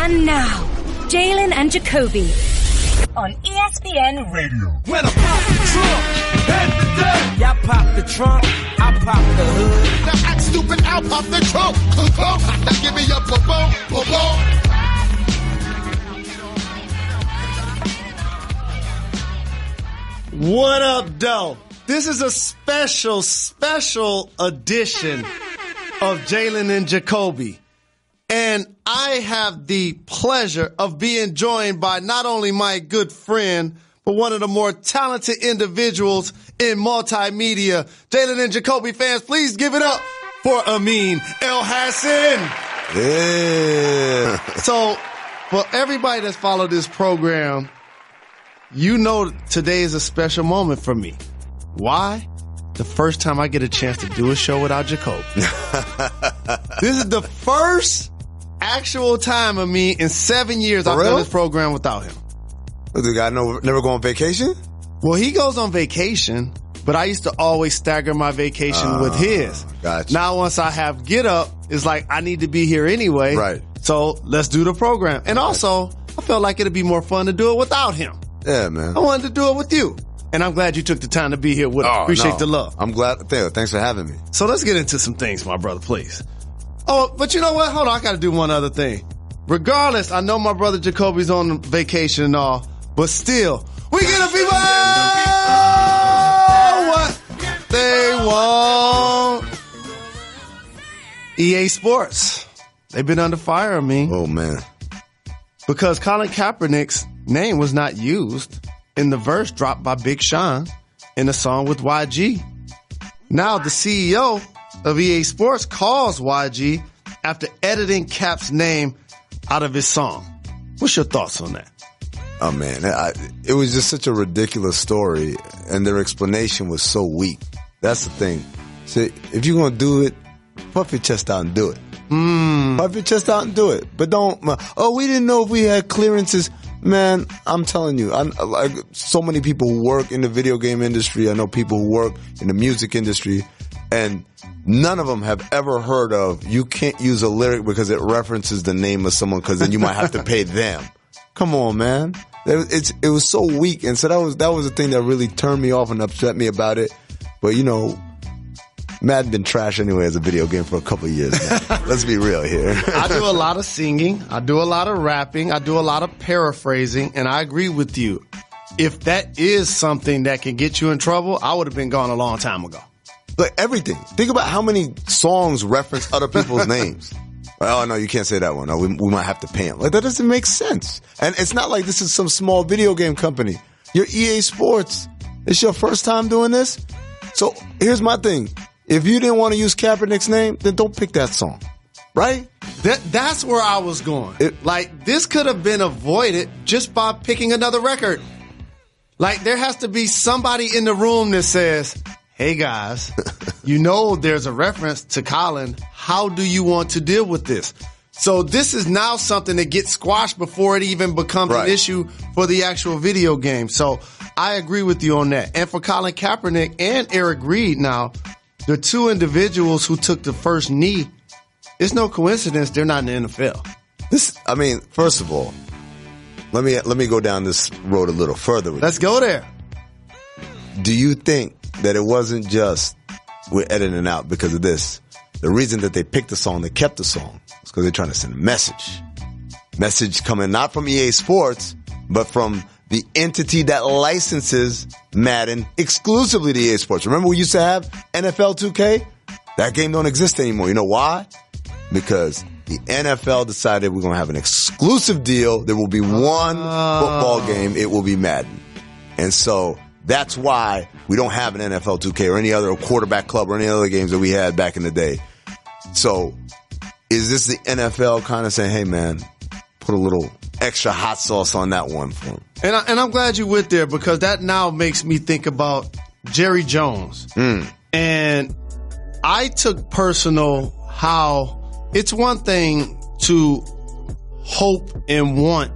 And now, Jalen and Jacoby on ESPN Radio. When I pop the trunk, head to death. Y'all pop the trunk, I pop the hood. Now act stupid, I'll pop the trunk. Now give me your boom, boom. What up, though? This is a special edition of Jalen and Jacoby. And I have the pleasure of being joined by not only my good friend, but one of the more talented individuals in multimedia. Jalen and Jacoby fans, please give it up for Amin El Hassan. Yeah. So, for everybody that's followed this program, you know today is a special moment for me. Why? The first time I get a chance to do a show without Jacoby. This is the first actual time of me in 7 years I've done this program without him. Does the guy never go on vacation? Well, he goes on vacation, but I used to always stagger my vacation with his. Gotcha. Now, once I have Get Up, it's like I need to be here anyway. Right. So let's do the program. And also, I felt like it'd be more fun to do it without him. Yeah, man. I wanted to do it with you. And I'm glad you took the time to be here with us. Appreciate the love. I'm glad. Thanks for having me. So let's get into some things, my brother, please. Oh, but you know what? Hold on. I got to do one other thing. Regardless, I know my brother Jacoby's on vacation and all, but still, we get the people what they want. EA Sports. They've been under fire of me. Oh, man. Because Colin Kaepernick's name was not used in the verse dropped by Big Sean in the song with YG. Now the CEO of EA Sports calls YG after editing Cap's name out of his song. What's your thoughts on that? Oh, man. It was just such a ridiculous story, and their explanation was so weak. That's the thing. So if you're going to do it, puff your chest out and do it. Puff your chest out and do it. But don't, we didn't know if we had clearances. Man, I'm telling you, like so many people who work in the video game industry. I know people who work in the music industry, and none of them have ever heard of you can't use a lyric because it references the name of someone because then you might have to pay them. Come on, man. It was so weak. And so that was the thing that really turned me off and upset me about it. But, you know, Madden been trash anyway as a video game for a couple of years now. Let's be real here. I do a lot of singing. I do a lot of rapping. I do a lot of paraphrasing. And I agree with you. If that is something that can get you in trouble, I would have been gone a long time ago. Like everything. Think about how many songs reference other people's names. Oh, no, you can't say that one. No, we might have to pay him. Like, that doesn't make sense. And it's not like this is some small video game company. You're EA Sports. It's your first time doing this? So here's my thing. If you didn't want to use Kaepernick's name, then don't pick that song. Right? That's where I was going. This could have been avoided just by picking another record. Like, there has to be somebody in the room that says, hey, guys, you know there's a reference to Colin. How do you want to deal with this? So this is now something that gets squashed before it even becomes an issue for the actual video game. So I agree with you on that. And for Colin Kaepernick and Eric Reed now, the two individuals who took the first knee, it's no coincidence they're not in the NFL. First of all, let me go down this road a little further. Let's go there. Do you think that it wasn't just we're editing out because of this? The reason that they picked the song, they kept the song, is because they're trying to send a message. Message coming not from EA Sports, but from the entity that licenses Madden exclusively to EA Sports. Remember we used to have NFL 2K? That game don't exist anymore. You know why? Because the NFL decided we're going to have an exclusive deal. There will be one football game. It will be Madden. And so that's why we don't have an NFL 2K or any other quarterback club or any other games that we had back in the day. So is this the NFL kind of saying, hey, man, put a little extra hot sauce on that one for him? And I'm glad you went there because that now makes me think about Jerry Jones. And I took personal how it's one thing to hope and want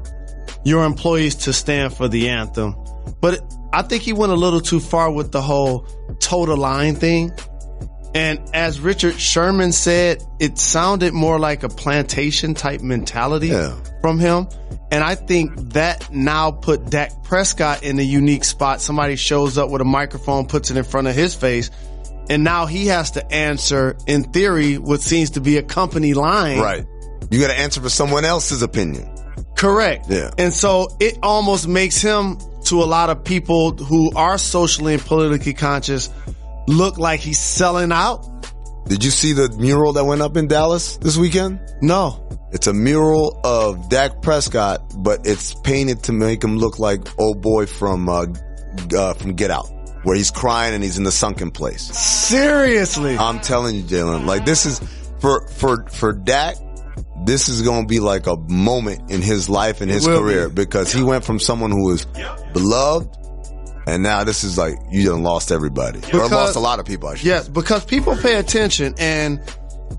your employees to stand for the anthem, but I think he went a little too far with the whole toe the line thing. And as Richard Sherman said, it sounded more like a plantation type mentality from him. And I think that now put Dak Prescott in a unique spot. Somebody shows up with a microphone, puts it in front of his face, and now he has to answer, in theory, what seems to be a company line. Right. You got to answer for someone else's opinion. Correct. Yeah. And so it almost makes him, to a lot of people who are socially and politically conscious, look like he's selling out. Did you see the mural that went up in Dallas this weekend? No. It's a mural of Dak Prescott, but it's painted to make him look like old boy from Get Out, where he's crying and he's in the sunken place. Seriously? I'm telling you, Jalen, like this is for Dak. This is going to be like a moment in his life and his career because he went from someone who was beloved, and now this is like you done lost everybody or lost a lot of people. I should say. Because people pay attention, and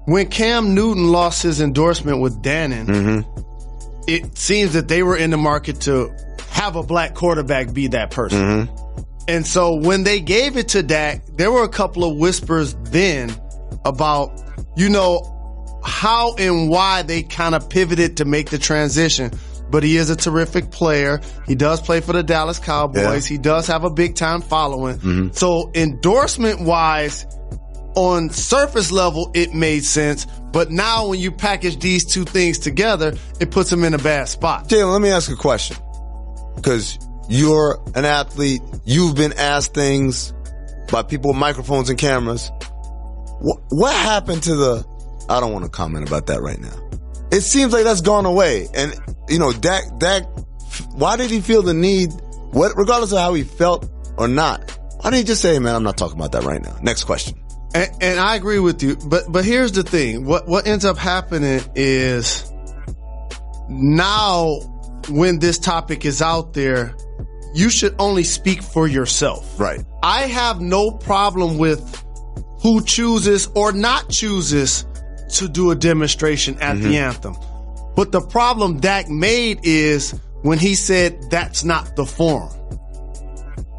when Cam Newton lost his endorsement with Dannon, it seems that they were in the market to have a black quarterback be that person. And so when they gave it to Dak, there were a couple of whispers then about, how and why they kind of pivoted to make the transition. But he is a terrific player. He does play for the Dallas Cowboys. He does have a big time following. So endorsement wise, on surface level, it made sense. But now when you package these two things together, it puts him in a bad spot. Jalen, let me ask you a question. Because you're an athlete. You've been asked things by people with microphones and cameras. What happened to I don't want to comment about that right now. It seems like that's gone away. And, Dak, why did he feel the need, regardless of how he felt or not, why didn't he just say, hey, man, I'm not talking about that right now? Next question. And I agree with you. But here's the thing. What ends up happening is now when this topic is out there, you should only speak for yourself. Right. I have no problem with who chooses or not chooses to do a demonstration at the anthem. But the problem Dak made is when he said that's not the forum.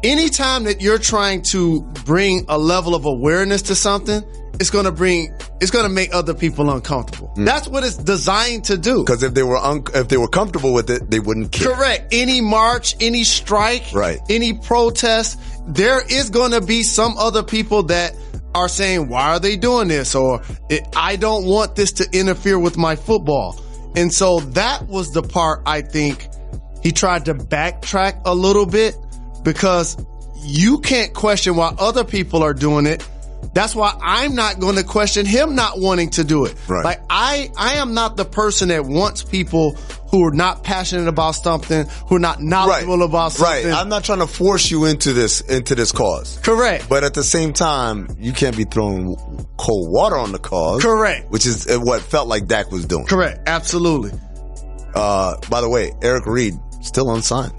Anytime that you're trying to bring a level of awareness to something, it's going to make other people uncomfortable. That's what it's designed to do. Because if they were comfortable with it, they wouldn't care. Correct. Any march, any strike, any protest, there is going to be some other people that are saying, why are they doing this? Or I don't want this to interfere with my football. And so that was the part I think he tried to backtrack a little bit, because you can't question why other people are doing it. That's why I'm not going to question him not wanting to do it. Right. Like I am not the person that wants people who are not passionate about something, who are not knowledgeable about something. Right. I'm not trying to force you into this cause. Correct. But at the same time, you can't be throwing cold water on the cause. Correct. Which is what felt like Dak was doing. Correct. Absolutely. By the way, Eric Reed, still unsigned.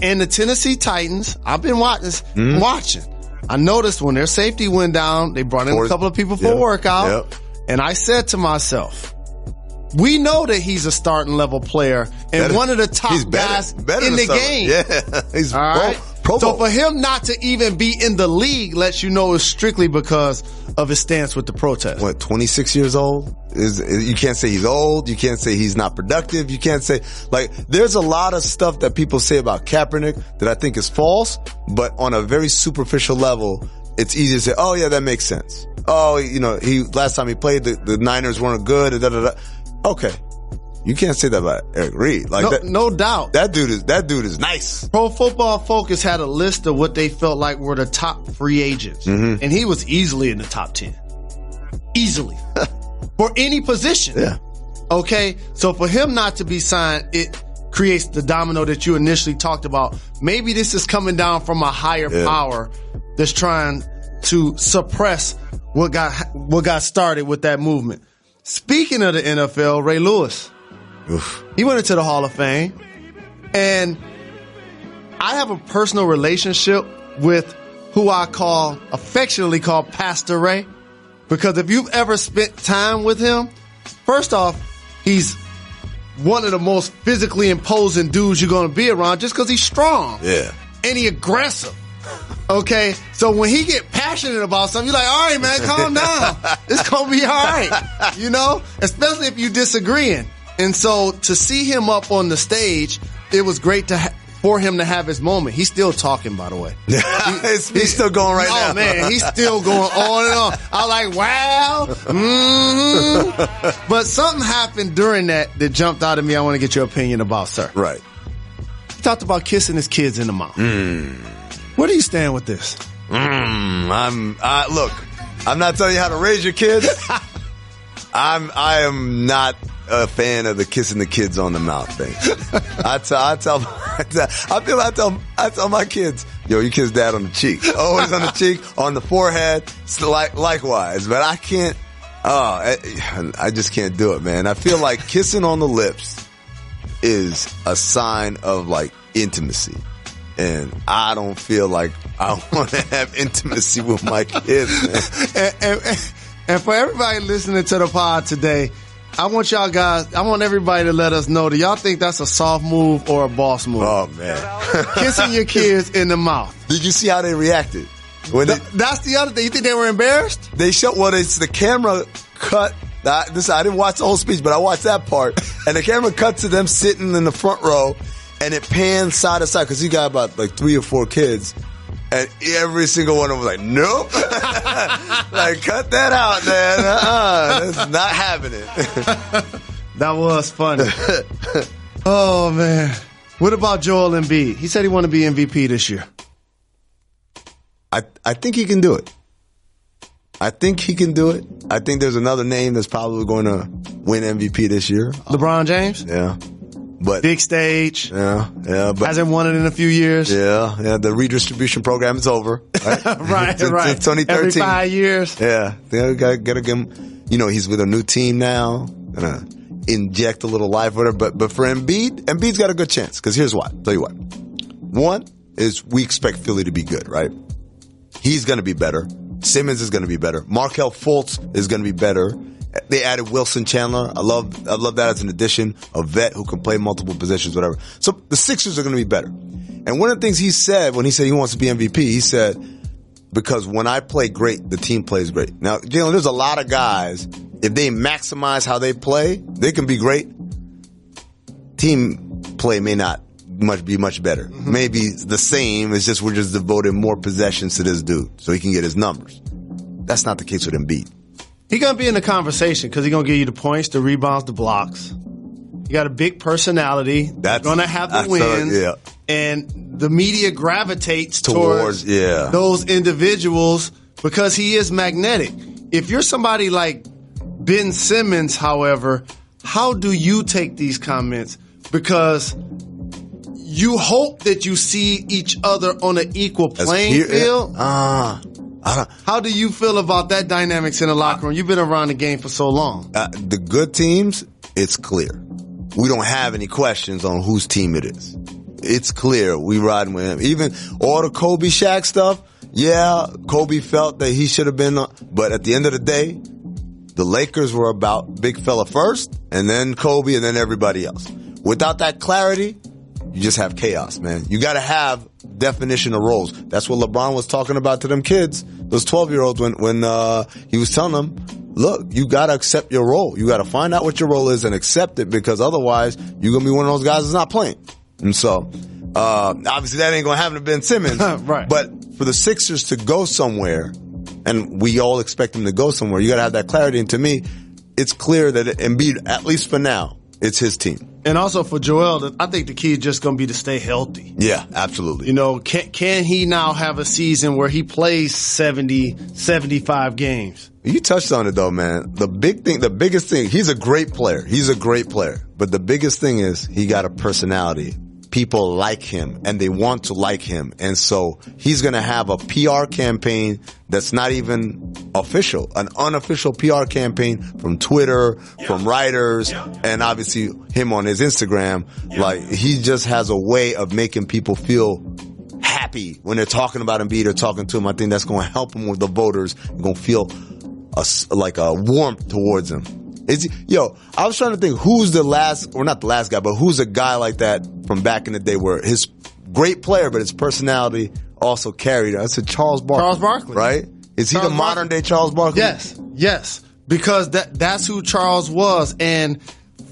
And the Tennessee Titans, I've been watching. I noticed when their safety went down, they brought in a couple of people for a workout. And I said to myself, we know that he's a starting level player and one of the top guys in the game. Yeah, he's all right. So for him not to even be in the league lets you know it's strictly because of his stance with the protest. 26 years old? You can't say he's old. You can't say he's not productive. You can't say, there's a lot of stuff that people say about Kaepernick that I think is false, but on a very superficial level, it's easy to say, oh yeah, that makes sense. Oh, last time he played, the Niners weren't good. Okay. You can't say that about Eric Reed. No doubt. That dude is nice. Pro Football Focus had a list of what they felt like were the top free agents. And he was easily in the top 10. Easily. For any position. Yeah. Okay. So for him not to be signed, it creates the domino that you initially talked about. Maybe this is coming down from a higher power that's trying to suppress what got started with that movement. Speaking of the NFL, Ray Lewis. Oof. He went into the Hall of Fame. And I have a personal relationship with who I affectionately call Pastor Ray. Because if you've ever spent time with him, first off, he's one of the most physically imposing dudes you're going to be around just because he's strong. Yeah. And he's aggressive. Okay, so when he get passionate about something, you're like, all right, man, calm down. It's going to be all right, you know? Especially if you're disagreeing. And so to see him up on the stage, it was great for him to have his moment. He's still talking, by the way. He's still going right now. Oh, man, he's still going on and on. I was like, wow. Mm-hmm. But something happened during that jumped out at me. I want to get your opinion about, sir. Right. He talked about kissing his kids in the mouth. Where do you stand with this? Look, I'm not telling you how to raise your kids. I am not a fan of the kissing the kids on the mouth thing. I tell my kids, yo, you kiss dad on the cheek. Always on the cheek, on the forehead, likewise. But I can't, I just can't do it, man. I feel like kissing on the lips is a sign of like intimacy. And I don't feel like I want to have intimacy with my kids, man. And for everybody listening to the pod today, I want everybody to let us know, do y'all think that's a soft move or a boss move? Oh, man. Kissing your kids in the mouth. Did you see how they reacted? That's the other thing. You think they were embarrassed? It's the camera cut. I didn't watch the whole speech, but I watched that part. And the camera cut to them sitting in the front row, and it pans side to side because he got about like 3 or 4 kids. And every single one of them was like, nope. Like, cut that out, man. That's not having it. That was funny. Oh, man. What about Joel Embiid? He said he wanted to be MVP this year. I think he can do it. I think he can do it. I think there's another name that's probably going to win MVP this year. LeBron James? Yeah. But big stage. Yeah. But hasn't won it in a few years. Yeah. The redistribution program is over. Right. right. It's 2013. Every 5 years. Yeah. They gotta give him. He's with a new team now. Gonna inject a little life with her. But for Embiid's got a good chance. Because here's why. I'll tell you what. One is we expect Philly to be good, right? He's gonna be better. Simmons is gonna be better. Markelle Fultz is gonna be better. They added Wilson Chandler. I love that as an addition, a vet who can play multiple positions, whatever. So the Sixers are going to be better. And one of the things he said when he said he wants to be MVP, he said, because when I play great, the team plays great. Now, Jalen, there's a lot of guys, if they maximize how they play, they can be great. Team play may not be much better. Mm-hmm. Maybe the same. It's just we're just devoting more possessions to this dude so he can get his numbers. That's not the case with Embiid. He's going to be in the conversation because he's going to give you the points, the rebounds, the blocks. You got a big personality. That's going to have the wins. Yeah. And the media gravitates towards yeah. those individuals because he is magnetic. If you're somebody like Ben Simmons, however, how do you take these comments? Because you hope that you see each other on an equal playing field. How do you feel about that dynamics in the locker room? You've been around the game for so long. The good teams, it's clear. We don't have any questions on whose team it is. It's clear. We riding with him. Even all the Kobe Shaq stuff, yeah, Kobe felt that he should have been, but at the end of the day, the Lakers were about big fella first, and then Kobe, and then everybody else. Without that clarity, you just have chaos, man. You got to have definition of roles. That's what LeBron was talking about to them kids, those 12-year-olds, when he was telling them, look, you got to accept your role. You got to find out what your role is and accept it, because otherwise you're going to be one of those guys that's not playing. And so, obviously that ain't going to happen to Ben Simmons. Right. But for the Sixers to go somewhere, and we all expect them to go somewhere, you got to have that clarity. And to me, it's clear that Embiid, at least for now, it's his team. And also for Joel, I think the key is just going to be to stay healthy. Yeah, absolutely. Can he now have a season where he plays 70, 75 games? You touched on it though, man. The biggest thing, he's a great player. But the biggest thing is he got a personality. People like him and they want to like him. And so he's going to have a PR campaign that's not even official, an unofficial PR campaign from Twitter, from writers, and obviously him on his Instagram. Like, he just has a way of making people feel happy when they're talking about Embiid or talking to him. I think that's going to help him with the voters and going to feel like a warmth towards him. I was trying to think who's the last, or not the last guy, but who's a guy like that from back in the day where his great player, but his personality also carried. I said Charles Barkley. Charles Barkley. Right? Is he the modern day Charles Barkley? Yes. Because that's who Charles was. And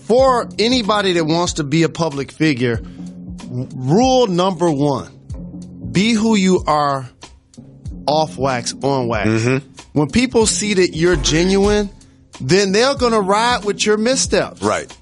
for anybody that wants to be a public figure, rule number 1, be who you are off wax, on wax. Mm-hmm. When people see that you're genuine, then they're going to ride with your missteps. Right.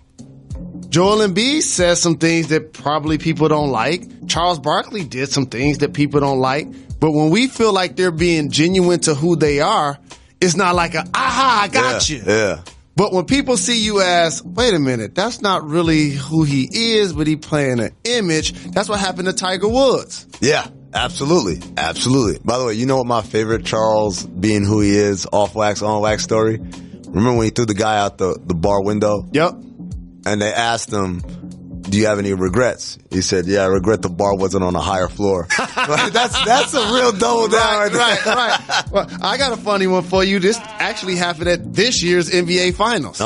Joel Embiid says some things that probably people don't like. Charles Barkley did some things that people don't like. But when we feel like they're being genuine to who they are, it's not like I got you. Yeah. But when people see you as, wait a minute, that's not really who he is, but he playing an image. That's what happened to Tiger Woods. Yeah, absolutely. Absolutely. By the way, you know what my favorite Charles being who he is, off wax, on wax story? Remember when he threw the guy out the bar window? Yep. And they asked him, do you have any regrets? He said, yeah, I regret the bar wasn't on a higher floor. Like, that's a real double down. Right. Well, I got a funny one for you. This actually happened at this year's NBA Finals.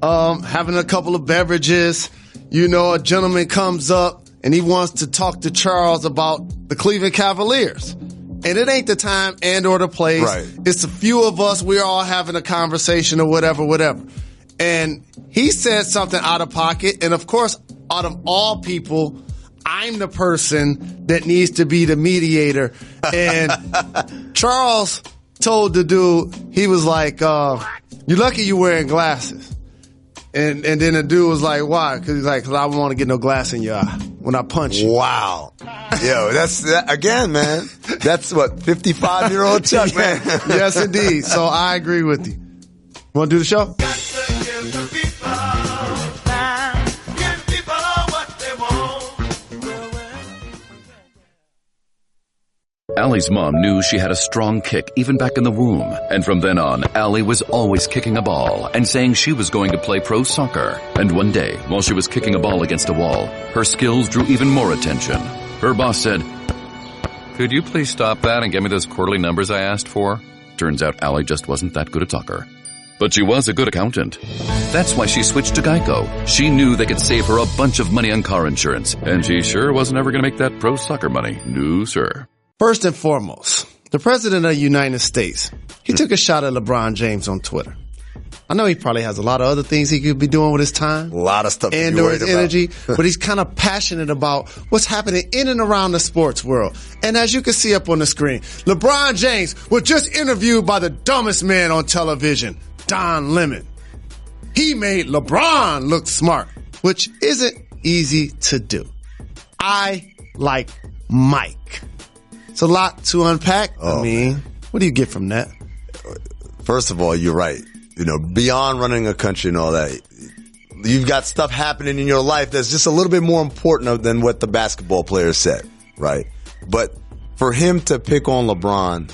Having a couple of beverages, a gentleman comes up and he wants to talk to Charles about the Cleveland Cavaliers. And it ain't the time and or the place. Right. It's a few of us. We're all having a conversation or whatever. And he said something out of pocket. And of course, out of all people, I'm the person that needs to be the mediator. And Charles told the dude, he was like, you're lucky you're wearing glasses. And then the dude was like, why? Because he's like, 'cause I don't want to get no glass in your eye when I punch you. Wow. Yo, again, man. That's what, 55-year-old Chuck, man. Yes, indeed. So I agree with you. Want to do the show? Allie's mom knew she had a strong kick even back in the womb. And from then on, Allie was always kicking a ball and saying she was going to play pro soccer. And one day, while she was kicking a ball against a wall, her skills drew even more attention. Her boss said, "Could you please stop that and get me those quarterly numbers I asked for?" Turns out Allie just wasn't that good a talker. But she was a good accountant. That's why she switched to Geico. She knew they could save her a bunch of money on car insurance. And she sure wasn't ever going to make that pro soccer money. No, sir. First and foremost, the President of the United States, he took a shot at LeBron James on Twitter. I know he probably has a lot of other things he could be doing with his time. A lot of stuff and or his energy, but he's kind of passionate about what's happening in and around the sports world. And as you can see up on the screen, LeBron James was just interviewed by the dumbest man on television, Don Lemon. He made LeBron look smart, which isn't easy to do. I like Mike. It's a lot to unpack. Oh, I mean, what do you get from that? First of all, you're right. Beyond running a country and all that, you've got stuff happening in your life that's just a little bit more important than what the basketball player said, right? But for him to pick on LeBron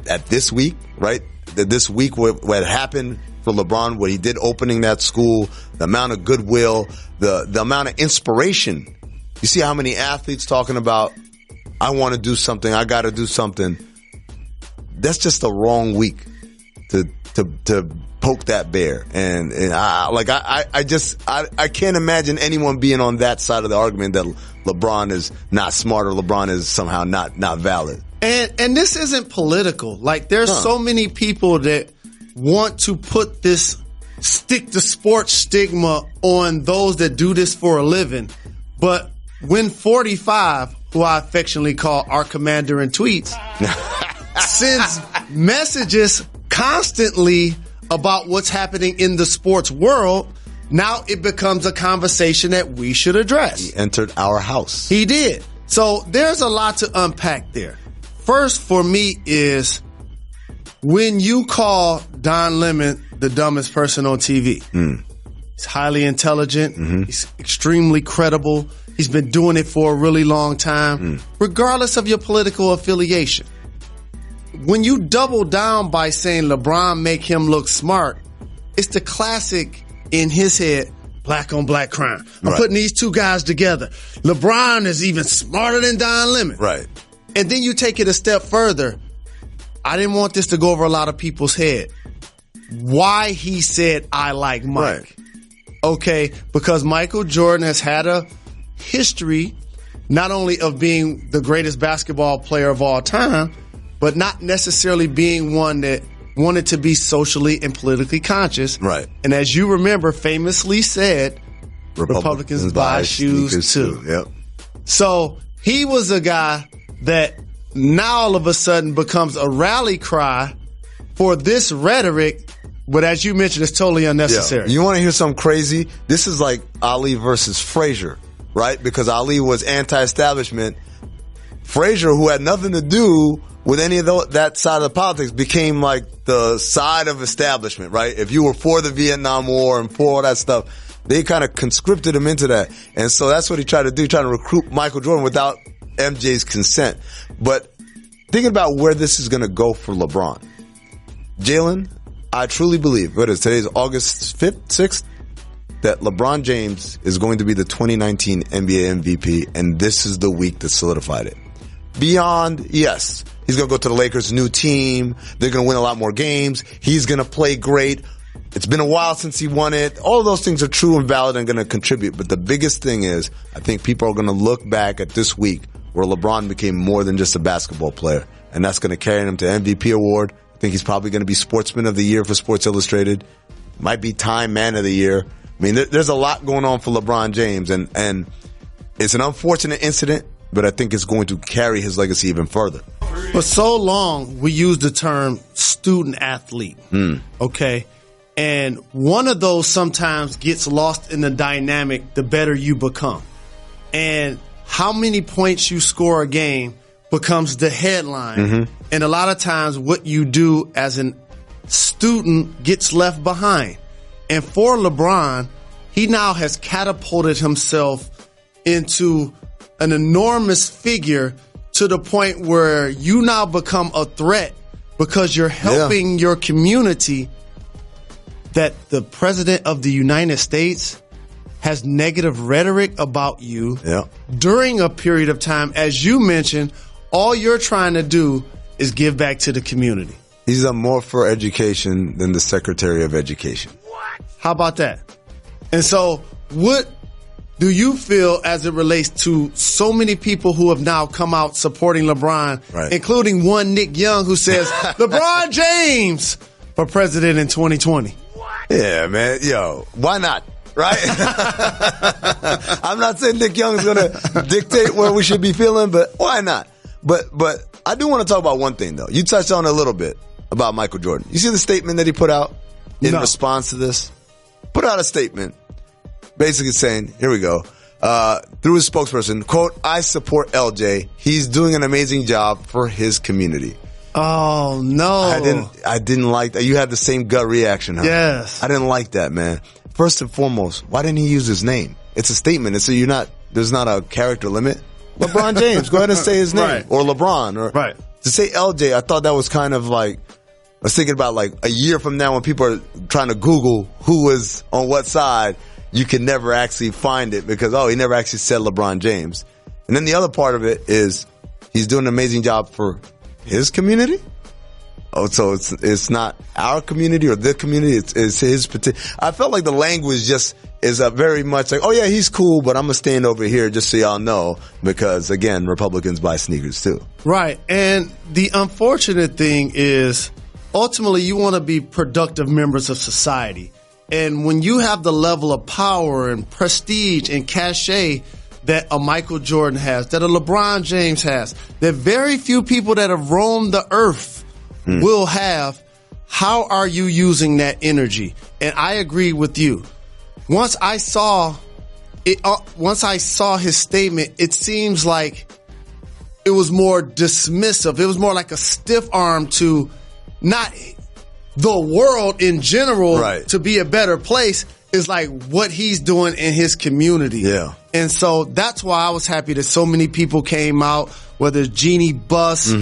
at this week, right? This week what happened for LeBron, what he did opening that school, the amount of goodwill, the amount of inspiration. You see how many athletes talking about, I want to do something, I got to do something. That's just the wrong week to poke that bear. And I can't imagine anyone being on that side of the argument that LeBron is not smart or LeBron is somehow not valid. And this isn't political. Like, there's so many people that want to put this stick to sports stigma on those that do this for a living. But when 45, who I affectionately call our commander in tweets, sends messages constantly about what's happening in the sports world, now it becomes a conversation that we should address. He entered our house. He did. So there's a lot to unpack there. First for me is when you call Don Lemon the dumbest person on TV. He's highly intelligent. Mm-hmm. He's extremely credible. He's been doing it for a really long time, regardless of your political affiliation. When you double down by saying LeBron make him look smart, it's the classic in his head, black on black crime. I'm putting these two guys together. LeBron is even smarter than Don Lemon. Right. And then you take it a step further. I didn't want this to go over a lot of people's head. Why he said, I like Mike. Right. Okay, because Michael Jordan has had a history not only of being the greatest basketball player of all time, but not necessarily being one that wanted to be socially and politically conscious. Right. And as you remember, famously said, Republicans buy shoes too. Yep. So he was a guy that now all of a sudden becomes a rally cry for this rhetoric, but as you mentioned, it's totally unnecessary. Yeah. You want to hear something crazy? This is like Ali versus Frazier, right? Because Ali was anti-establishment. Frazier, who had nothing to do with any of that side of the politics, became like the side of establishment, right? If you were for the Vietnam War and for all that stuff, they kind of conscripted him into that. And so that's what he tried to do, trying to recruit Michael Jordan without MJ's consent. But thinking about where this is going to go for LeBron, Jalen, I truly believe, today's August 5th, 6th, that LeBron James is going to be the 2019 NBA MVP, and this is the week that solidified it. Beyond, yes, he's going to go to the Lakers' new team. They're going to win a lot more games. He's going to play great. It's been a while since he won it. All of those things are true and valid and going to contribute. But the biggest thing is, I think people are going to look back at this week where LeBron became more than just a basketball player. And that's going to carry him to MVP award. I think he's probably going to be Sportsman of the Year for Sports Illustrated. Might be Time Man of the Year. I mean, there's a lot going on for LeBron James. And it's an unfortunate incident, but I think it's going to carry his legacy even further. For so long, we use the term student athlete. Okay. And one of those sometimes gets lost in the dynamic the better you become. And how many points you score a game becomes the headline. And a lot of times what you do as a student gets left behind. And for LeBron, he now has catapulted himself into an enormous figure to the point where you now become a threat because you're helping your community. That the president of the United States has negative rhetoric about you during a period of time. As you mentioned, all you're trying to do is give back to the community. He's done more for education than the Secretary of Education. What? How about that? And so what do you feel as it relates to so many people who have now come out supporting LeBron, including one Nick Young who says, LeBron James for president in 2020? Yeah, man. Yo, why not? Right? I'm not saying Nick Young is going to dictate where we should be feeling, but why not? But I do want to talk about one thing, though. You touched on it a little bit about Michael Jordan. You see the statement that he put out in response to this? Put out a statement basically saying, here we go, through his spokesperson, quote, I support LJ. He's doing an amazing job for his community. Oh, no. I didn't like that. You had the same gut reaction, huh? Yes. I didn't like that, man. First and foremost, why didn't he use his name? It's a statement. It's there's not a character limit. LeBron James, go ahead and say his name. Or LeBron. Or to say LJ, I thought that was kind of like, I was thinking about like a year from now when people are trying to Google who was on what side, you can never actually find it because, he never actually said LeBron James. And then the other part of it is he's doing an amazing job for his community? Oh, so it's not our community or the community. It's his particular. I felt like the language just is very much like, he's cool, but I'm going to stand over here just so y'all know because, again, Republicans buy sneakers too. Right. And the unfortunate thing is ultimately you want to be productive members of society. And when you have the level of power and prestige and cachet that a Michael Jordan has, that a LeBron James has, that very few people that have roamed the earth will have, how are you using that energy? And I agree with you. Once I saw his statement, it seems like it was more dismissive. It was more like a stiff arm to not the world in general to be a better place. Is like what he's doing in his community. Yeah. And so that's why I was happy that so many people came out, whether it's Jeannie Buss,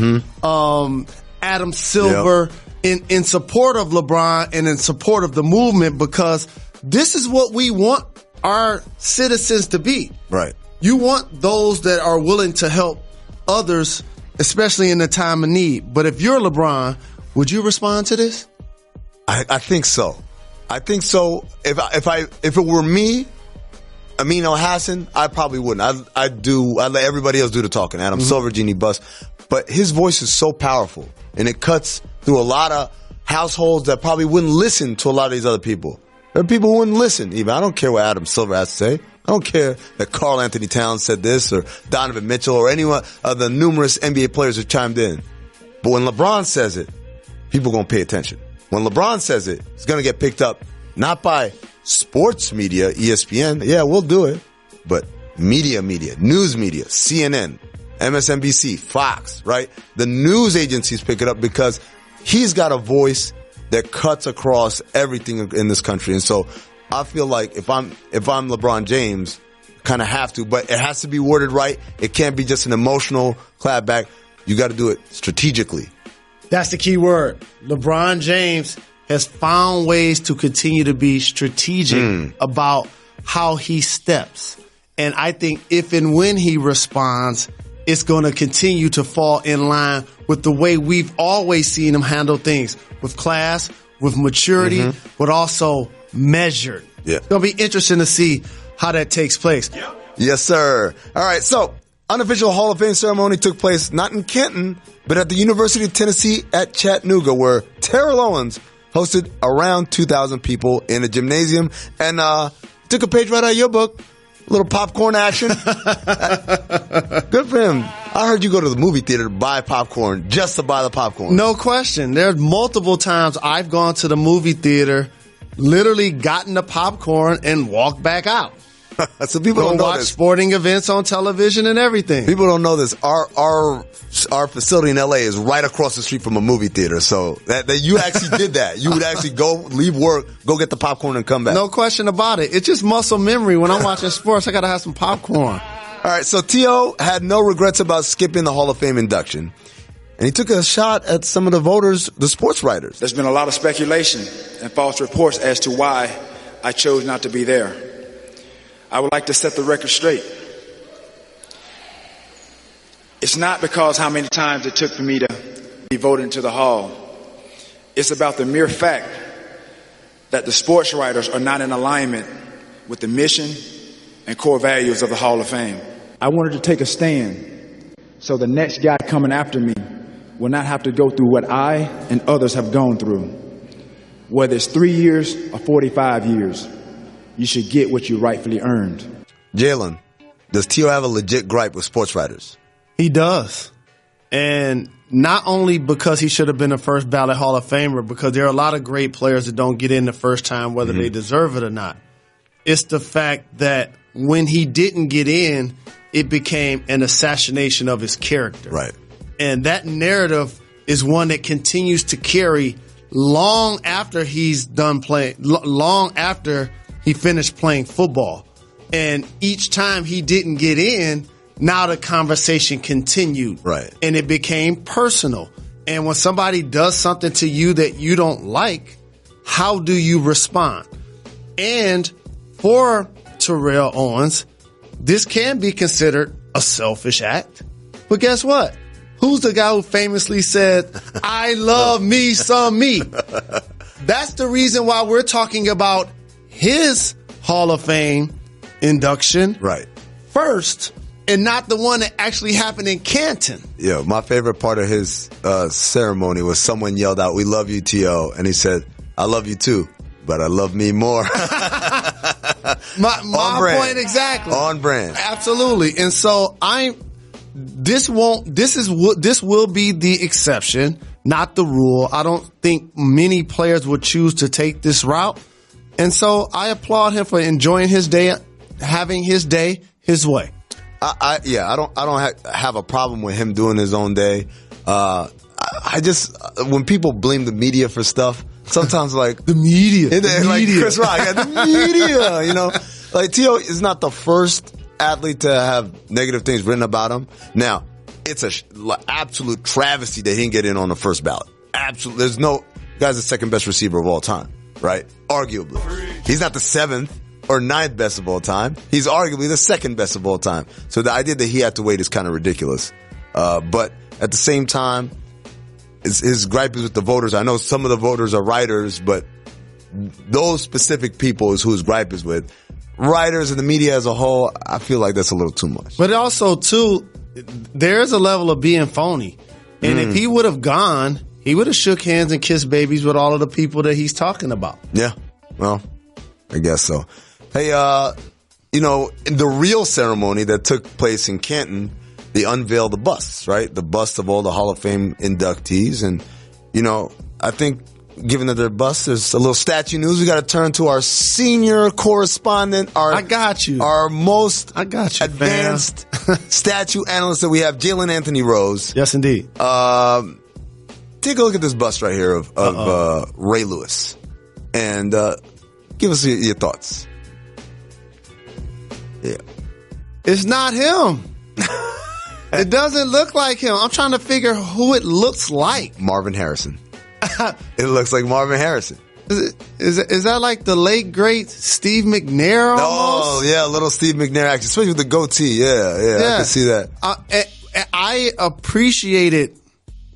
Adam Silver, in support of LeBron and in support of the movement, because this is what we want our citizens to be. Right. You want those that are willing to help others, especially in the time of need. But if you're LeBron, would you respond to this? I think so. I think so. If it were me, Amin Hassan, I probably wouldn't. I let everybody else do the talking. Adam Silver, Jeannie Buss. But his voice is so powerful, and it cuts through a lot of households that probably wouldn't listen to a lot of these other people. There are people who wouldn't listen even. I don't care what Adam Silver has to say. I don't care that Karl Anthony Towns said this or Donovan Mitchell or any of the numerous NBA players who chimed in. But when LeBron says it, people are going to pay attention. When LeBron says it, it's going to get picked up not by sports media, ESPN. Yeah, we'll do it. But media, news media, CNN, MSNBC, Fox, right? The news agencies pick it up because he's got a voice that cuts across everything in this country. And so I feel like if I'm LeBron James, kind of have to, but it has to be worded right. It can't be just an emotional clapback. You got to do it strategically. That's the key word. LeBron James has found ways to continue to be strategic about how he steps. And I think if and when he responds, it's going to continue to fall in line with the way we've always seen him handle things, with class, with maturity, but also measured. Yeah. It's going to be interesting to see how that takes place. Yes, sir. All right, so unofficial Hall of Fame ceremony took place not in Kenton, but at the University of Tennessee at Chattanooga, where Terrell Owens hosted around 2,000 people in a gymnasium and took a page right out of your book. A little popcorn action. Good for him. I heard you go to the movie theater to buy popcorn, just to buy the popcorn. No question. There's multiple times I've gone to the movie theater, literally gotten the popcorn and walked back out. So people don't know watch this. Sporting events on television and everything. People don't know this. Our facility in LA is right across the street from a movie theater. So that you actually did that. You would actually go, leave work, go get the popcorn and come back. No question about it. It's just muscle memory. When I'm watching sports, I got to have some popcorn. All right. So T.O. had no regrets about skipping the Hall of Fame induction. And he took a shot at some of the voters, the sports writers. There's been a lot of speculation and false reports as to why I chose not to be there. I would like to set the record straight. It's not because how many times it took for me to be voted into the Hall. It's about the mere fact that the sports writers are not in alignment with the mission and core values of the Hall of Fame. I wanted to take a stand so the next guy coming after me will not have to go through what I and others have gone through. Whether it's 3 years or 45 years, you should get what you rightfully earned. Jalen, does T.O. have a legit gripe with sports writers? He does. And not only because he should have been a first ballot Hall of Famer, because there are a lot of great players that don't get in the first time, whether they deserve it or not. It's the fact that when he didn't get in, it became an assassination of his character. Right. And that narrative is one that continues to carry long after he's done playing, long after he finished playing football. And each time he didn't get in, now the conversation continued. Right. And it became personal. And when somebody does something to you that you don't like, how do you respond? And for Terrell Owens, this can be considered a selfish act. But guess what? Who's the guy who famously said, I love me some me? That's the reason why we're talking about his Hall of Fame induction first, and not the one that actually happened in Canton. Yeah, my favorite part of his ceremony was someone yelled out, "We love you, T.O." And he said, "I love you too, but I love me more." my point exactly. On brand. Absolutely. And so this will be the exception, not the rule. I don't think many players would choose to take this route. And so I applaud him for enjoying his day, having his day his way. I don't have a problem with him doing his own day. I just, when people blame the media for stuff, sometimes like the media, like Chris Rock, the media, you know, like T.O. is not the first athlete to have negative things written about him. Now, it's an absolute travesty that he didn't get in on the first ballot. Absolutely, there's no guy's the second best receiver of all time. Right? Arguably. He's not the 7th or 9th best of all time. He's arguably the 2nd best of all time. So the idea that he had to wait is kind of ridiculous. But at the same time, his gripe is with the voters. I know some of the voters are writers, but those specific people is who his gripe is with. writers and the media as a whole, I feel like that's a little too much. But also, too, there's a level of being phony. And if he would have gone, he would have shook hands and kissed babies with all of the people that he's talking about. Yeah, well, I guess so. Hey, in the real ceremony that took place in Canton, they unveiled the busts, right? The bust of all the Hall of Fame inductees. And, I think given that they're busts, there's a little statue news. We got to turn to our senior correspondent, our most advanced statue analyst that we have, Jalen Anthony Rose. Yes, indeed. Take a look at this bust right here of Ray Lewis, and give us your thoughts. Yeah, it's not him. It doesn't look like him. I'm trying to figure who it looks like. Marvin Harrison. It looks like Marvin Harrison. Is that like the late great Steve McNair almost? Oh yeah, little Steve McNair action, especially with the goatee. Yeah, I can see that. I appreciated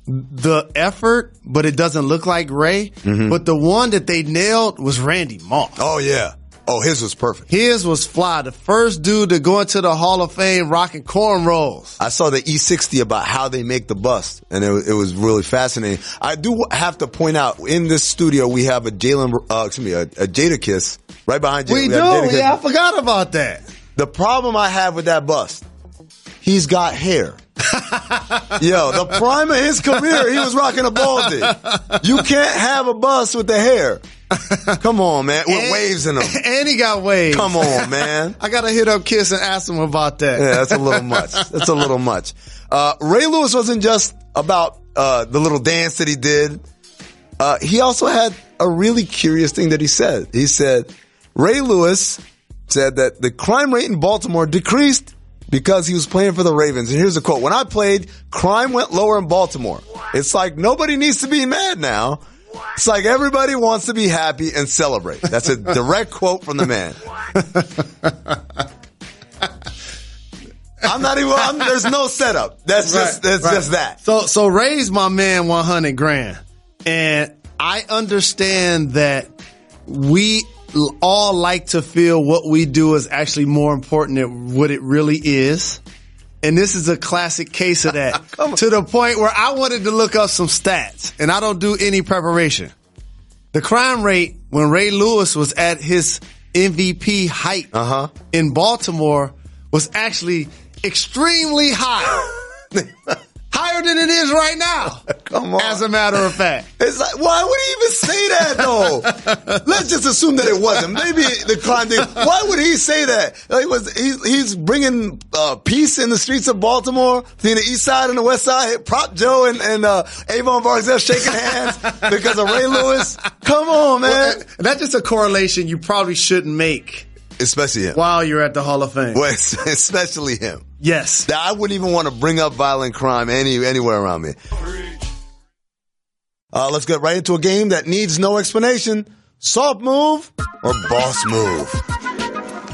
the effort, but it doesn't look like Ray. Mm-hmm. But the one that they nailed was Randy Moss. Oh yeah. Oh, his was perfect. His was fly. The first dude to go into the Hall of Fame rocking cornrows. I saw the E60 about how they make the bust, and it was really fascinating. I do have to point out, in this studio, we have a Jadakiss right behind you. We do? Yeah, I forgot about that. The problem I have with that bust, he's got hair. Yo, the prime of his career, he was rocking a baldy. You can't have a bust with the hair. Come on, man. With waves in them. And he got waves. Come on, man. I got to hit up Kiss and ask him about that. Yeah, that's a little much. That's a little much. Ray Lewis wasn't just about the little dance that he did. He also had a really curious thing that he said. He said, Ray Lewis said that the crime rate in Baltimore decreased because he was playing for the Ravens. And here's a quote. When I played, crime went lower in Baltimore. It's like nobody needs to be mad now. It's like everybody wants to be happy and celebrate. That's a direct quote from the man. There's no setup. That's just that. So Ray's my man, $100,000. And I understand that we all like to feel what we do is actually more important than what it really is. And this is a classic case of that. To the point where I wanted to look up some stats, and I don't do any preparation. The crime rate when Ray Lewis was at his MVP height in Baltimore was actually extremely high. Higher than it is right now. Come on. As a matter of fact. It's like, why would he even say that, though? Let's just assume that it wasn't. Maybe the crime did. Why would he say that? He's bringing peace in the streets of Baltimore, between the east side and the west side. Prop Joe and Avon Barzell shaking hands because of Ray Lewis. Come on, man. Well, that's just a correlation you probably shouldn't make. Especially him. While you're at the Hall of Fame. Well, especially him. Yes. I wouldn't even want to bring up violent crime anywhere around me. Let's get right into a game that needs no explanation. Soft move or boss move?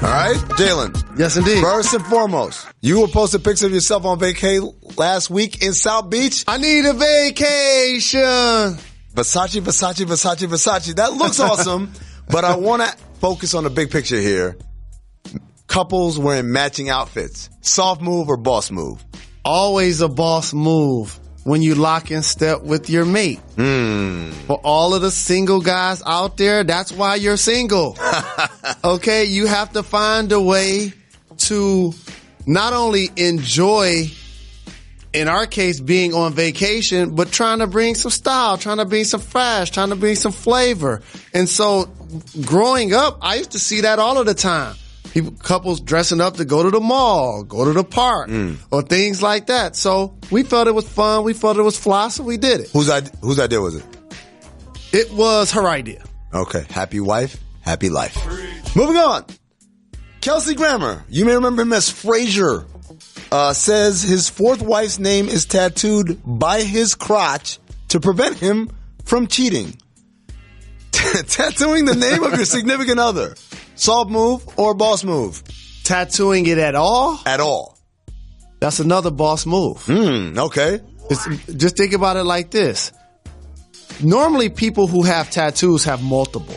All right, Jalen. Yes, indeed. First and foremost, you were posting pics of yourself on vacay last week in South Beach. I need a vacation. Versace. That looks awesome, but I want to focus on the big picture here. Couples wearing matching outfits. Soft move or boss move? Always a boss move when you lock in step with your mate. For all of the single guys out there, that's why you're single. Okay, you have to find a way to not only enjoy, in our case, being on vacation, but trying to bring some style, trying to bring some fresh, trying to bring some flavor. And so growing up, I used to see that all of the time. Couples dressing up to go to the mall, go to the park, or things like that. So we felt it was fun. We felt it was fly, so we did it. Whose idea was it? It was her idea. Okay. Happy wife, happy life. Moving on. Kelsey Grammer. You may remember him as Frasier. Says his fourth wife's name is tattooed by his crotch to prevent him from cheating. Tattooing the name of your significant other. Soft move or boss move? Tattooing it at all? At all. That's another boss move. Okay. Just think about it like this. Normally, people who have tattoos have multiple.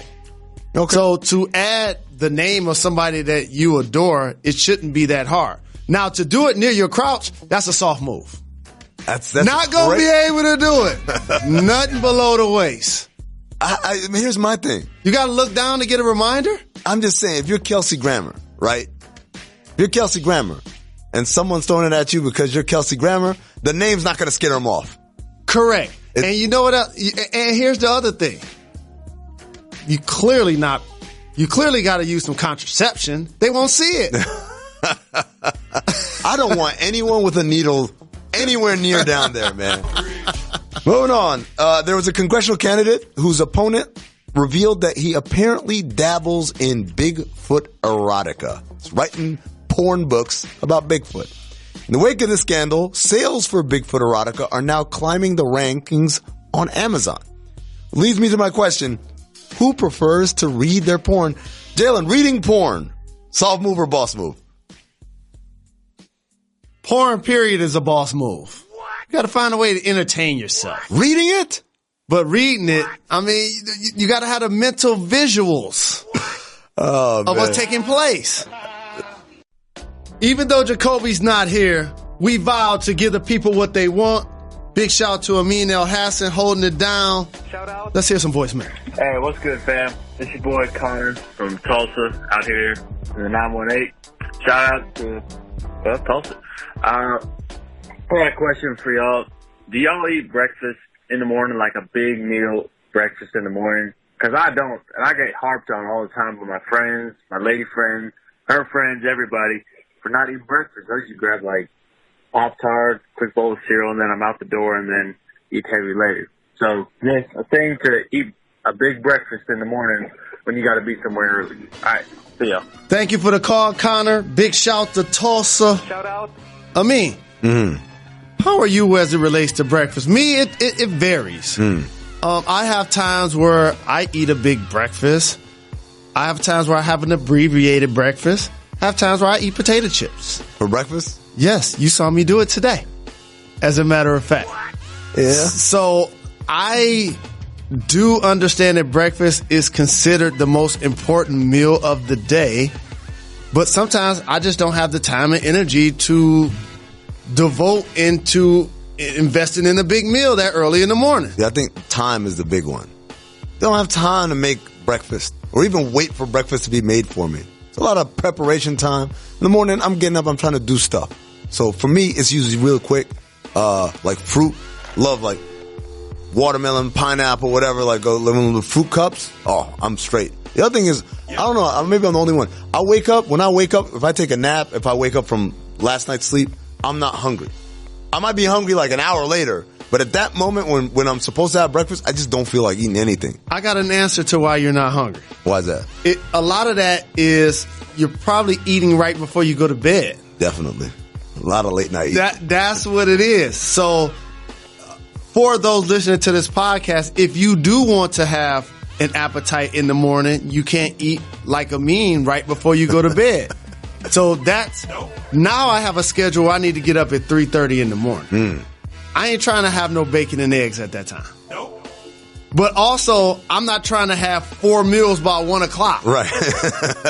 Okay. So to add the name of somebody that you adore, it shouldn't be that hard. Now, to do it near your crotch, that's a soft move. That's not going to be able to do it. Nothing below the waist. I mean, here's my thing. You got to look down to get a reminder? I'm just saying, if you're Kelsey Grammer, right? If you're Kelsey Grammer and someone's throwing it at you because you're Kelsey Grammer, the name's not going to scare them off. Correct. And you know what else? And here's the other thing. You clearly got to use some contraception. They won't see it. I don't want anyone with a needle anywhere near down there, man. Moving on. There was a congressional candidate whose opponent revealed that he apparently dabbles in Bigfoot erotica. He's writing porn books about Bigfoot. In the wake of this scandal, sales for Bigfoot erotica are now climbing the rankings on Amazon. Leads me to my question, who prefers to read their porn? Jalen, reading porn, soft move or boss move? Porn, period, is a boss move. You got to find a way to entertain yourself. Reading it? But reading it, I mean, you got to have the mental visuals of what's taking place. Even though Jacoby's not here, we vowed to give the people what they want. Big shout out to Amin El Hassan holding it down. Shout out. Let's hear some voicemail. Hey, what's good, fam? It's your boy Connor from Tulsa out here in the 918. Shout out to Tulsa. I got a question for y'all. Do y'all eat breakfast in the morning, like a big meal breakfast in the morning? Because I don't, and I get harped on all the time with my friends, my lady friends, her friends, everybody, for not eating breakfast. I usually grab like Pop-Tart, quick bowl of cereal, and then I'm out the door and then eat heavy later. So, yes, a thing to eat a big breakfast in the morning when you got to be somewhere early. All right, see y'all. Thank you for the call, Connor. Big shout to Tulsa. Shout out. Amin, how are you as it relates to breakfast? Me, it varies. I have times where I eat a big breakfast. I have times where I have an abbreviated breakfast. I have times where I eat potato chips. For breakfast? Yes, you saw me do it today, as a matter of fact. Yeah. So I do understand that breakfast is considered the most important meal of the day, but sometimes I just don't have the time and energy to devote into investing in a big meal that early in the morning. Yeah, I think time is the big one. Don't have time to make breakfast or even wait for breakfast to be made for me. It's a lot of preparation time. In the morning, I'm getting up, I'm trying to do stuff. So for me, it's usually real quick, like fruit. Love like watermelon, pineapple, whatever, like little fruit cups. Oh, I'm straight. The other thing is, I don't know, maybe I'm the only one. When I wake up, if I take a nap, if I wake up from last night's sleep, I'm not hungry. I might be hungry like an hour later, but at that moment when I'm supposed to have breakfast, I just don't feel like eating anything. I got an answer to why you're not hungry. Why is that? A lot of that is you're probably eating right before you go to bed. Definitely. A lot of late night eating. That's what it is. So for those listening to this podcast, if you do want to have an appetite in the morning, you can't eat like a mean right before you go to bed. So now I have a schedule where I need to get up at 3:30 in the morning. I ain't trying to have no bacon and eggs at that time. Nope. But also, I'm not trying to have 4 meals by 1 o'clock. Right.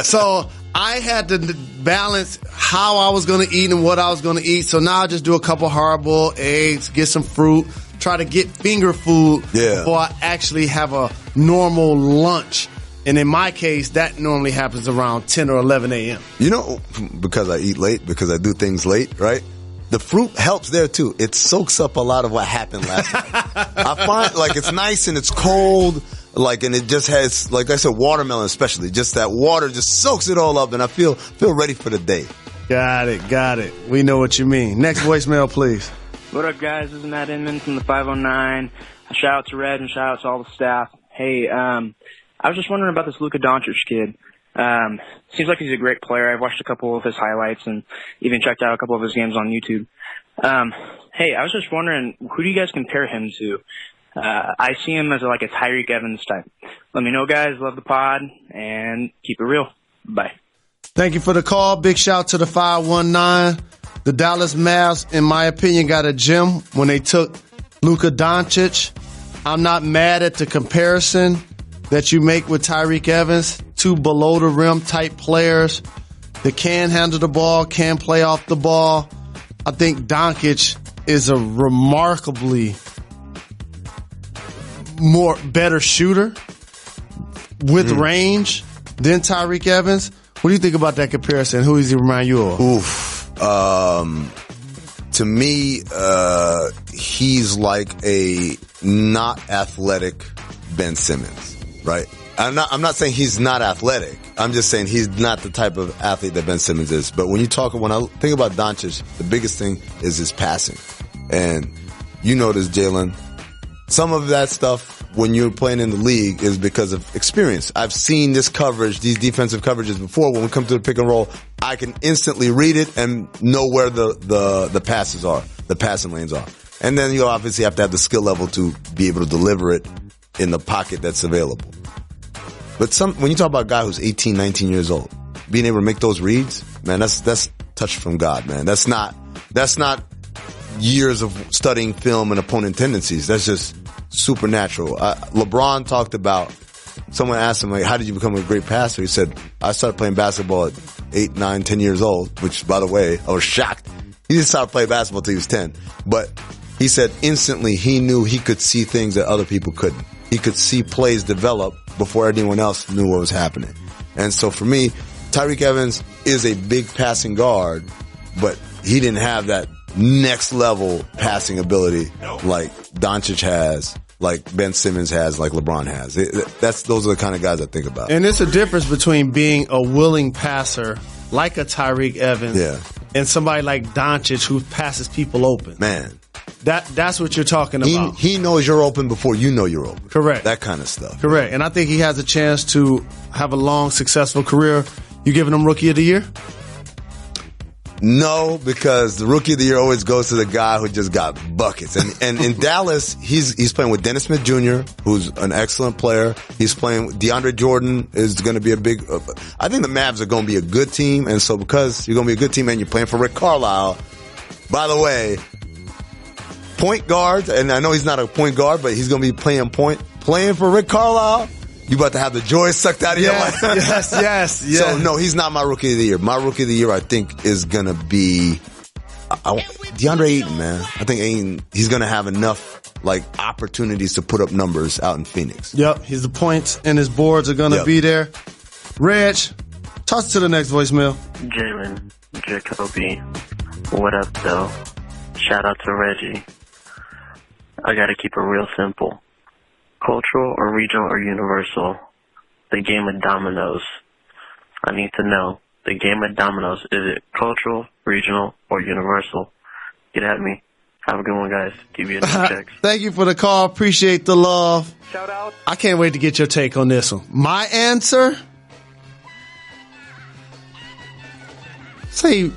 So I had to balance how I was going to eat and what I was going to eat. So now I just do a couple hard-boiled eggs, get some fruit, try to get finger food before I actually have a normal lunch. And in my case, that normally happens around 10 or 11 a.m. You know, because I eat late, because I do things late, right? The fruit helps there too. It soaks up a lot of what happened last night. I find like it's nice and it's cold, like, and it just has, like I said, watermelon especially. Just that water just soaks it all up, and I feel ready for the day. Got it. We know what you mean. Next voicemail, please. What up, guys? This is Matt Inman from the 509. A shout out to Red and shout out to all the staff. Hey, I was just wondering about this Luka Doncic kid. Seems like he's a great player. I've watched a couple of his highlights and even checked out a couple of his games on YouTube. Hey, I was just wondering, who do you guys compare him to? I see him as like a Tyreek Evans type. Let me know, guys. Love the pod, and keep it real. Bye. Thank you for the call. Big shout to the 519. The Dallas Mavs, in my opinion, got a gem when they took Luka Doncic. I'm not mad at the comparison that you make with Tyreek Evans. two below the rim type players that can handle the ball, can play off the ball. I think Doncic is a remarkably better shooter with range than Tyreke Evans. What do you think about that comparison? Who does he remind you of? To me, he's like a not athletic Ben Simmons, right? I'm not saying he's not athletic. I'm just saying he's not the type of athlete that Ben Simmons is. But when I think about Doncic, the biggest thing is his passing. And you know this, Jalen. Some of that stuff when you're playing in the league is because of experience. I've seen this coverage, these defensive coverages before. When we come to the pick and roll, I can instantly read it and know where the passes are, the passing lanes are. And then you obviously have to have the skill level to be able to deliver it in the pocket that's available. But when you talk about a guy who's 18, 19 years old, being able to make those reads, man, that's touch from God, man. That's not years of studying film and opponent tendencies. That's just supernatural. LeBron talked about, someone asked him, like, how did you become a great passer? He said, I started playing basketball at 8, 9, 10 years old, which, by the way, I was shocked. He didn't start playing basketball until he was 10. But he said instantly he knew he could see things that other people couldn't. He could see plays develop before anyone else knew what was happening. And so for me, Tyreke Evans is a big passing guard, but he didn't have that next level passing ability like Doncic has, like Ben Simmons has, like LeBron has. Those are the kind of guys I think about. And it's a difference between being a willing passer like a Tyreke Evans and somebody like Doncic who passes people open. Man. That's what you're talking about. He knows you're open before you know you're open. Correct. That kind of stuff. Correct. And I think he has a chance to have a long, successful career. You giving him Rookie of the Year? No, because the Rookie of the Year always goes to the guy who just got buckets. And in Dallas, he's playing with Dennis Smith Jr., who's an excellent player. He's playing with DeAndre Jordan is going to be a big I think the Mavs are going to be a good team. And so because you're going to be a good team and you're playing for Rick Carlisle, by the way, point guard, and I know he's not a point guard, but he's going to be playing for Rick Carlisle. You about to have the joy sucked out of your life. Yes. So, no, he's not my Rookie of the Year. My Rookie of the Year, I think, is going to be DeAndre Ayton, man. I think Ayton, he's going to have enough opportunities to put up numbers out in Phoenix. Yep, his points and his boards are going to be there. Reg, toss it to the next voicemail. Jalen Jacoby, what up, though? Shout out to Reggie. I got to keep it real simple. Cultural or regional or universal? The game of dominoes. I need to know. The game of dominoes. Is it cultural, regional, or universal? Get at me. Have a good one, guys. Give you a checks. Thank you for the call. Appreciate the love. Shout out. I can't wait to get your take on this one. My answer? Say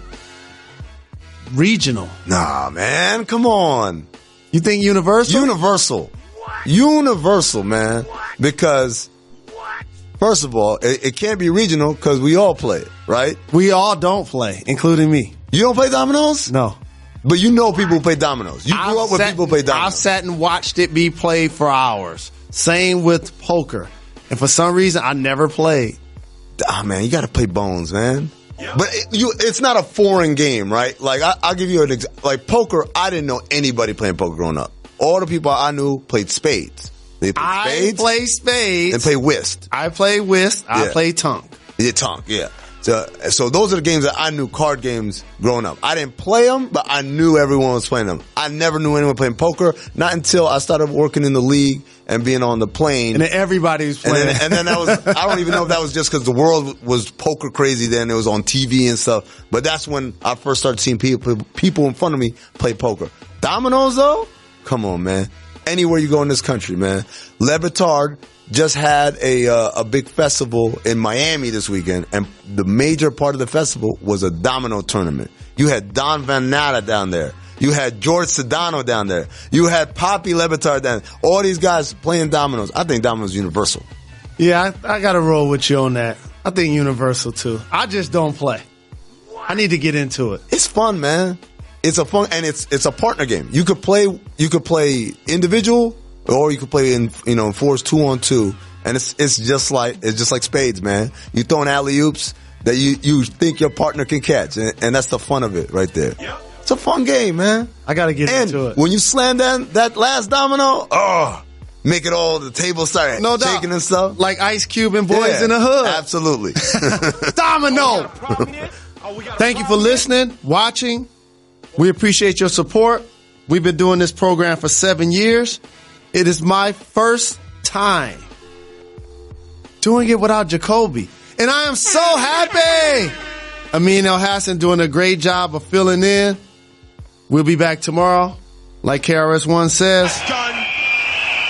regional. Nah, man. Come on. You think universal? Universal, man. Because, first of all, it can't be regional because we all play it, right? We all don't play, including me. You don't play dominoes? No. But you know people who play dominoes. You grew up with people who play dominoes. I've sat and watched it be played for hours. Same with poker. And for some reason, I never played. Ah, man, you got to play bones, man. Yeah. But it's not a foreign game, right? I'll give you an example. Like poker, I didn't know anybody playing poker growing up. All the people I knew played spades. They played spades. I play spades. And play whist. I play whist. Yeah. I play tonk. Yeah, tonk, yeah. So those are the games that I knew, card games growing up. I didn't play them, but I knew everyone was playing them. I never knew anyone playing poker, not until I started working in the league and being on the plane. And then everybody was playing. And then that was, I don't even know if that was just because the world was poker crazy then. It was on TV and stuff. But that's when I first started seeing people in front of me play poker. Dominoes, though? Come on, man. Anywhere you go in this country, man. Le Batard just had a big festival in Miami this weekend, and the major part of the festival was a domino tournament. You had Don Van Natta down there. You had George Sedano down there. You had Poppy Le Batard down there. All these guys playing dominoes. I think dominoes universal. Yeah, I got to roll with you on that. I think universal, too. I just don't play. I need to get into it. It's fun, man. It's a fun, and it's a partner game. You could play individual, or you could play in fours 2-on-2. And it's just like spades, man. You throwing alley-oops that you think your partner can catch. And that's the fun of it right there. Yep. It's a fun game, man. I got to get into it. When you slam that last domino, make it all, the table start shaking and stuff. Like Ice Cube and Boys in the Hood. Absolutely. Domino. Thank you for listening, watching. We appreciate your support. We've been doing this program for 7 years. It is my first time doing it without Jacoby. And I am so happy. Amin El Hassan doing a great job of filling in. We'll be back tomorrow. Like KRS-One says. Done.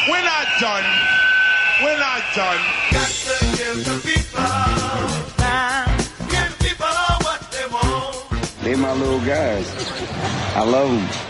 We're not done. We're not done. Got to give the people time. Give people what they want. They my little guys. I love them.